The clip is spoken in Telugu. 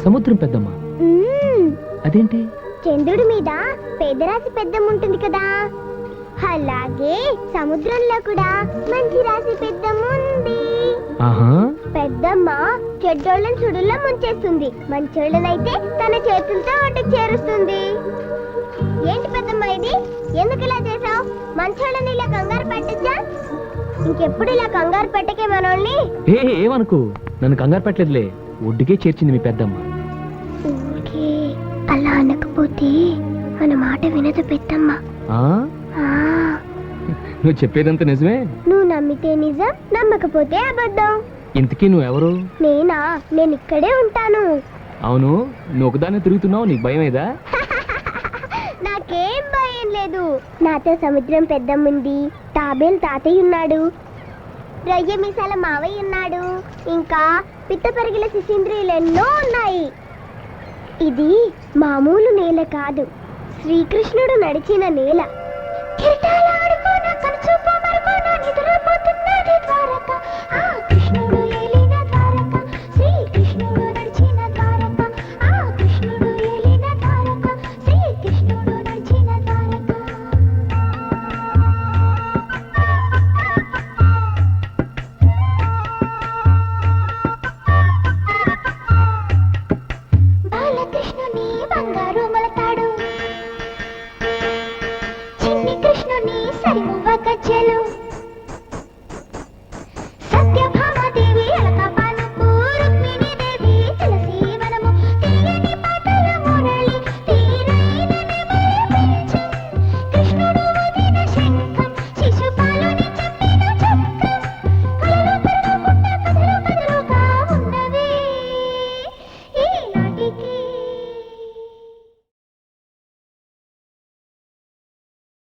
సముద్రం పెద్దమ్మ అదేంటి? చంద్రుడి మీద పెద్దరాశి పెద్దమ్మ ఉంటుంది కదా, అలాగే సముద్రంలో కూడా మంచి రాశి పెద్దమ్మ ఉంది. పెద్దమ్మ చెడ్డోళ్ళని సుడుల్లో ముంచేస్తుంది, మంచోళ్ళనైతే తన చేతులతో ఒడ్డుకు చేరుస్తుంది. ఏంటి పెద్దమ్మ ఇది? ఎందుకు ఇలా చేసావు? మంచోళ్ళని ఇలా కంగారు పెట్టచ్చా? ఇంకెప్పుడు ఇలా కంగారు పెట్టకే మనోళ్ళని. ఏమనుకో, నన్ను కంగారు పెట్టలేదులే, ఒడ్డుకే చేర్చింది మీ పెద్దమ్మ. అలా అనకపోతే మన మాట వినదు పెద్దమ్మ. నువ్వు చెప్పేదంతా నిజమే. నువ్వు నమ్మితే నిజం, నమ్మకపోతే అబద్ధం. ఇంతకీ నువ్వెవరు? నేనా? నేను ఇక్కడే ఉంటాను. అవును, నువ్వు ఒకదాన్ని తిరుగుతున్నావు, నీకు భయం ఏదా? నాకేం భయం లేదు. నాతో సముద్రం పెద్దమ్ముంది, తాబేలు తాతయ్య ఉన్నాడు, రొయ్య మీసాల మావయ్య ఉన్నాడు, ఇంకా పిత్త పెరిగిల శిశింద్రియులు ఎన్నో ఉన్నాయి. ఇది మామూలు నేల కాదు, శ్రీకృష్ణుడు నడిచిన నేల.